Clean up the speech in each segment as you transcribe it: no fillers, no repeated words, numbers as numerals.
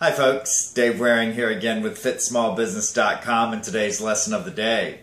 Hi folks, Dave Waring here again with FitSmallBusiness.com and today's lesson of the day.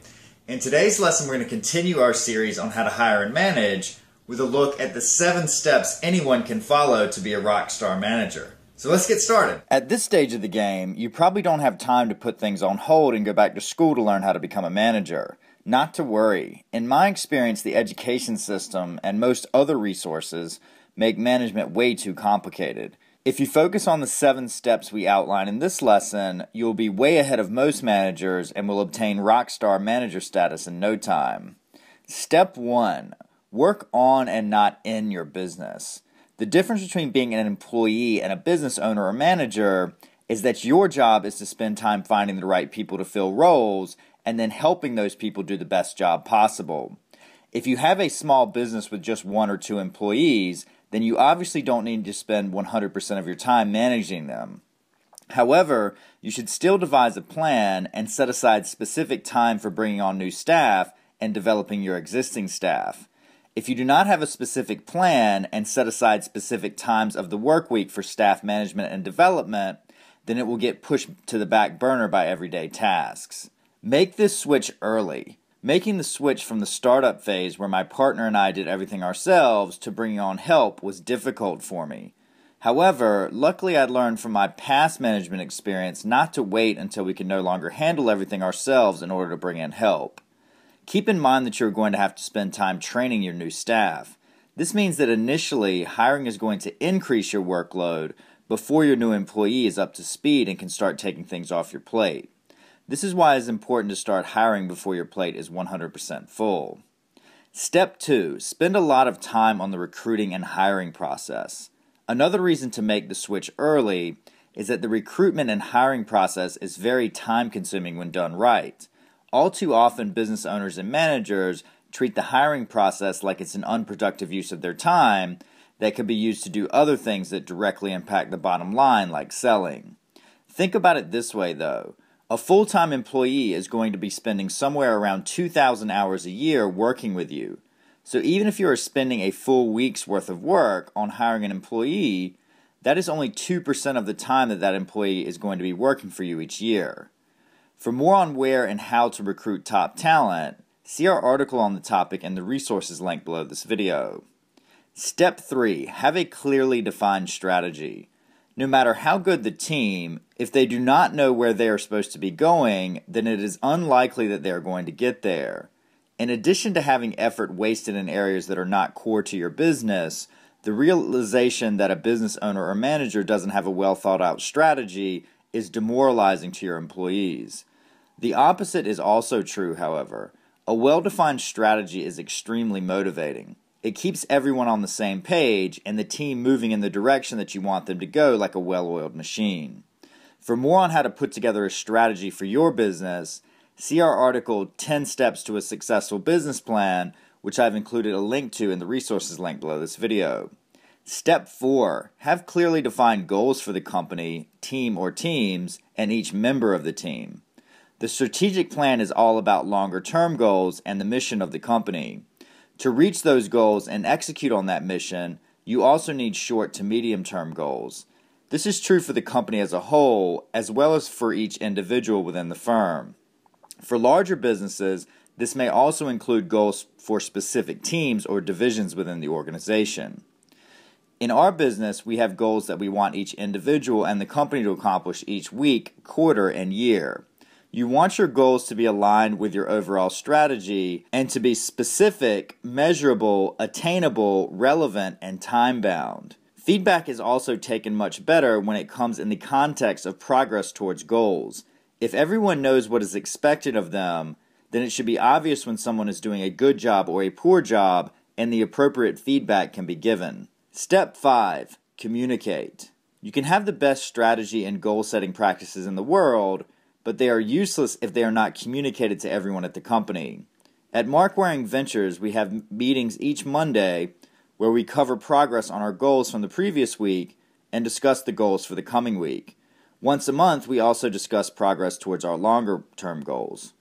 In today's lesson we're going to continue our series on how to hire and manage with a look at the 7 steps anyone can follow to be a rockstar manager. So let's get started. At this stage of the game, you probably don't have time to put things on hold and go back to school to learn how to become a manager. Not to worry. In my experience, the education system and most other resources make management way too complicated. If you focus on the 7 steps we outline in this lesson, you'll be way ahead of most managers and will obtain rockstar manager status in no time. Step 1. Work on and not in your business. The difference between being an employee and a business owner or manager is that your job is to spend time finding the right people to fill roles and then helping those people do the best job possible. If you have a small business with just 1 or 2 employees, then you obviously don't need to spend 100% of your time managing them. However, you should still devise a plan and set aside specific time for bringing on new staff and developing your existing staff. If you do not have a specific plan and set aside specific times of the work week for staff management and development, then it will get pushed to the back burner by everyday tasks. Make this switch early. Making the switch from the startup phase where my partner and I did everything ourselves to bringing on help was difficult for me. However, luckily I'd learned from my past management experience not to wait until we can no longer handle everything ourselves in order to bring in help. Keep in mind that you're going to have to spend time training your new staff. This means that initially hiring is going to increase your workload before your new employee is up to speed and can start taking things off your plate. This is why it's important to start hiring before your plate is 100% full. Step 2. Spend a lot of time on the recruiting and hiring process. Another reason to make the switch early is that the recruitment and hiring process is very time-consuming when done right. All too often, business owners and managers treat the hiring process like it's an unproductive use of their time that could be used to do other things that directly impact the bottom line, like selling. Think about it this way, though. A full-time employee is going to be spending somewhere around 2,000 hours a year working with you. So even if you are spending a full week's worth of work on hiring an employee, that is only 2% of the time that employee is going to be working for you each year. For more on where and how to recruit top talent, see our article on the topic in the resources link below this video. Step 3. Have a clearly defined strategy. No matter how good the team, if they do not know where they are supposed to be going, then it is unlikely that they are going to get there. In addition to having effort wasted in areas that are not core to your business, the realization that a business owner or manager doesn't have a well thought out strategy is demoralizing to your employees. The opposite is also true, however. A well-defined strategy is extremely motivating. It keeps everyone on the same page and the team moving in the direction that you want them to go like a well-oiled machine. For more on how to put together a strategy for your business, see our article 10 Steps to a Successful Business Plan, which I've included a link to in the resources link below this video. Step 4. Have clearly defined goals for the company, team or teams, and each member of the team. The strategic plan is all about longer-term goals and the mission of the company. To reach those goals and execute on that mission, you also need short to medium-term goals. This is true for the company as a whole, as well as for each individual within the firm. For larger businesses, this may also include goals for specific teams or divisions within the organization. In our business, we have goals that we want each individual and the company to accomplish each week, quarter, and year. You want your goals to be aligned with your overall strategy and to be specific, measurable, attainable, relevant, and time-bound. Feedback is also taken much better when it comes in the context of progress towards goals. If everyone knows what is expected of them, then it should be obvious when someone is doing a good job or a poor job, and the appropriate feedback can be given. Step 5. Communicate. You can have the best strategy and goal-setting practices in the world, but they are useless if they are not communicated to everyone at the company. At Mark Waring Ventures, we have meetings each Monday where we cover progress on our goals from the previous week and discuss the goals for the coming week. Once a month, we also discuss progress towards our longer-term goals.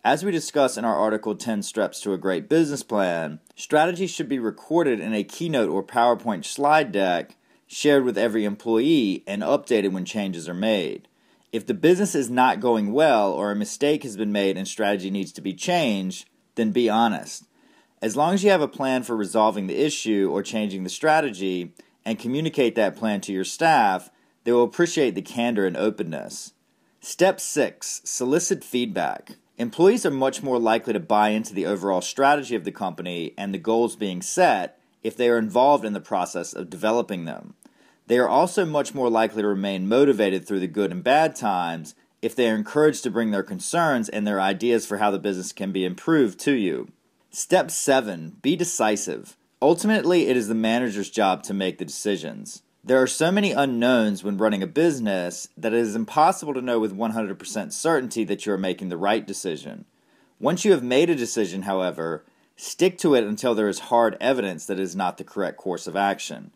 As we discuss in our article 10 Steps to a Great Business Plan, strategy should be recorded in a keynote or PowerPoint slide deck shared with every employee, and updated when changes are made. If the business is not going well or a mistake has been made and strategy needs to be changed, then be honest. As long as you have a plan for resolving the issue or changing the strategy and communicate that plan to your staff, they will appreciate the candor and openness. Step 6. Solicit feedback. Employees are much more likely to buy into the overall strategy of the company and the goals being set if they are involved in the process of developing them. They are also much more likely to remain motivated through the good and bad times if they are encouraged to bring their concerns and their ideas for how the business can be improved to you. Step 7. Be decisive. Ultimately, it is the manager's job to make the decisions. There are so many unknowns when running a business that it is impossible to know with 100% certainty that you are making the right decision. Once you have made a decision, however, stick to it until there is hard evidence that it is not the correct course of action.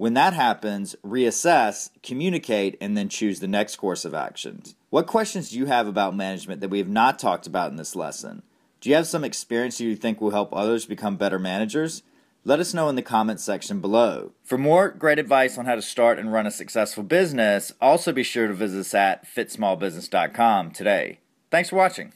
When that happens, reassess, communicate, and then choose the next course of actions. What questions do you have about management that we have not talked about in this lesson? Do you have some experience that you think will help others become better managers? Let us know in the comments section below. For more great advice on how to start and run a successful business, also be sure to visit us at fitsmallbusiness.com today. Thanks for watching.